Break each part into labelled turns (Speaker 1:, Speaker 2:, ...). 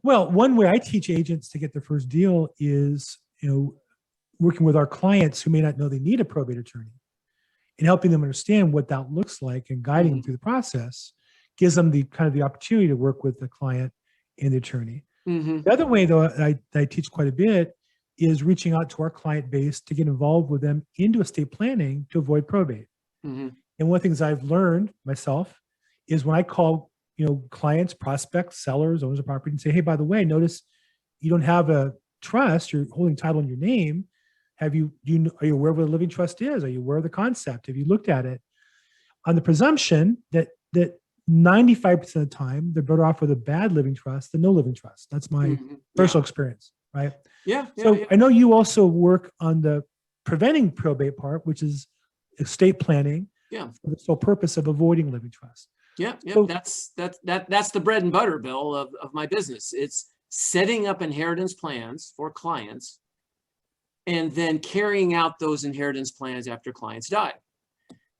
Speaker 1: Well, one way I teach agents to get their first deal is, working with our clients who may not know they need a probate attorney and helping them understand what that looks like and guiding them through the process gives them the kind of the opportunity to work with the client and the attorney. The other way, though, I teach quite a bit is reaching out to our client base to get involved with them into estate planning to avoid probate. And one of the things I've learned myself is when I call, clients, prospects, sellers, owners of property and say, hey, by the way, notice you don't have a trust, you're holding title in your name. Are you aware of what a living trust is? Are you aware of the concept? Have you looked at it? On the presumption that 95% of the time, they're better off with a bad living trust than no living trust. That's my personal experience, right? So I know you also work on the preventing probate part, which is estate planning for the sole purpose of avoiding living trust.
Speaker 2: So, that's the bread and butter, Bill, of my business. It's setting up inheritance plans for clients and then carrying out those inheritance plans after clients die.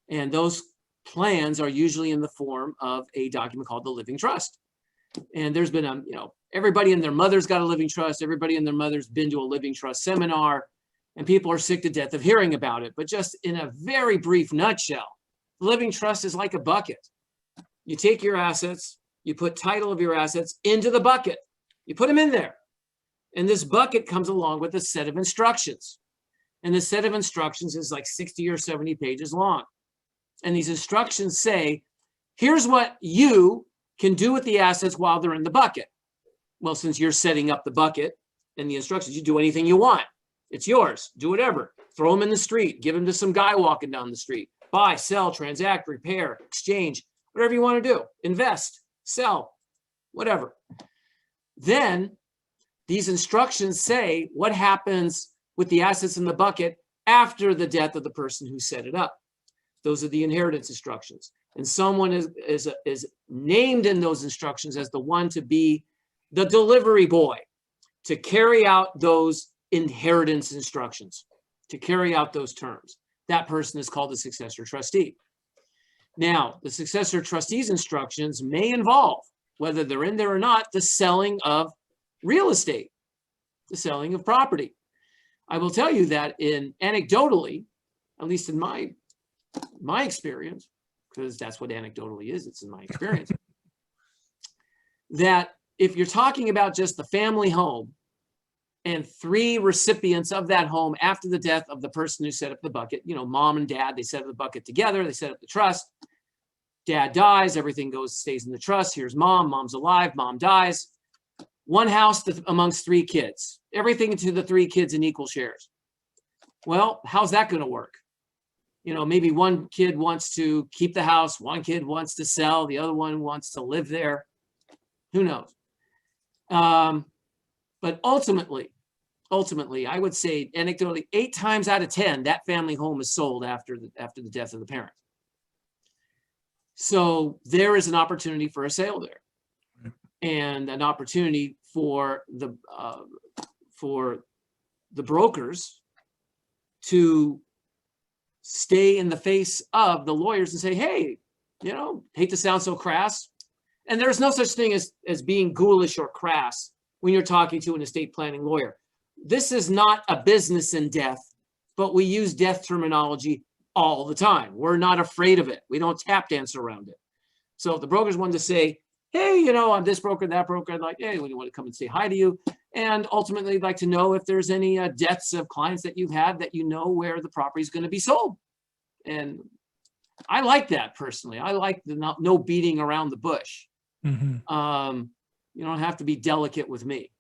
Speaker 2: And those plans are usually in the form of a document called the living trust. And there's been everybody and their mother's got a living trust. Everybody and their mother's been to a living trust seminar, and people are sick to death of hearing about it. But just in a very brief nutshell, the living trust is like a bucket. You take your assets, you put title of your assets into the bucket, you put them in there. And this bucket comes along with a set of instructions. And the set of instructions is like 60 or 70 pages long. And these instructions say, here's what you can do with the assets while they're in the bucket. Well, since you're setting up the bucket and the instructions, you do anything you want. It's yours. Do whatever. Throw them in the street. Give them to some guy walking down the street. Buy, sell, transact, repair, exchange, whatever you want to do. Invest, sell, whatever. Then these instructions say what happens with the assets in the bucket after the death of the person who set it up. Those are the inheritance instructions. And someone is named in those instructions as the one to be the delivery boy, to carry out those inheritance instructions, to carry out those terms. That person is called the successor trustee. Now, the successor trustee's instructions may involve, whether they're in there or not, the selling of real estate, the selling of property. I will tell you that anecdotally, at least in my experience, because that's what anecdotally is, it's in my experience, that if you're talking about just the family home and 3 recipients of that home after the death of the person who set up the bucket, mom and dad, they set up the bucket together, they set up the trust, dad dies, everything stays in the trust, here's mom's alive, mom dies, one house amongst 3 kids, everything to the 3 kids in equal shares. Well, how's that going to work? Maybe one kid wants to keep the house, one kid wants to sell, the other one wants to live there. Who knows? But ultimately, I would say anecdotally, 8 times out of 10, that family home is sold after the death of the parent. So there is an opportunity for a sale there, and an opportunity for the brokers to stay in the face of the lawyers and say, hey, hate to sound so crass. And there's no such thing as being ghoulish or crass when you're talking to an estate planning lawyer. This is not a business in death, but we use death terminology all the time. We're not afraid of it. We don't tap dance around it. So if the brokers wanted to say, hey, I'm this broker, that broker, I'd like, hey, we want to come and say hi to you. And ultimately, I'd like to know if there's any deaths of clients that you've had that where the property is going to be sold. And I like that personally. I like the no beating around the bush. You don't have to be delicate with me.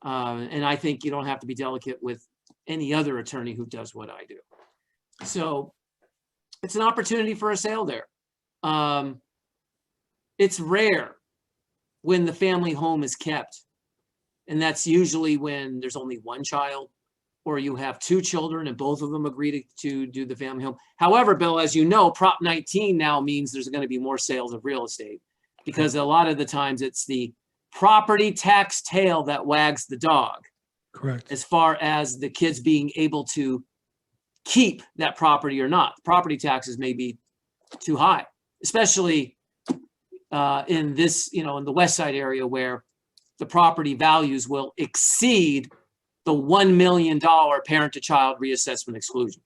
Speaker 2: And I think you don't have to be delicate with any other attorney who does what I do. So it's an opportunity for a sale there. It's rare when the family home is kept. And that's usually when there's only one child, or you have 2 children and both of them agree to do the family home. However, Bill, as you know, Prop 19 now means there's going to be more sales of real estate, because a lot of the times it's the property tax tail that wags the dog.
Speaker 1: Correct.
Speaker 2: As far as the kids being able to keep that property or not. Property taxes may be too high, especially in this, in the West Side area where the property values will exceed the $1 million parent to child reassessment exclusion.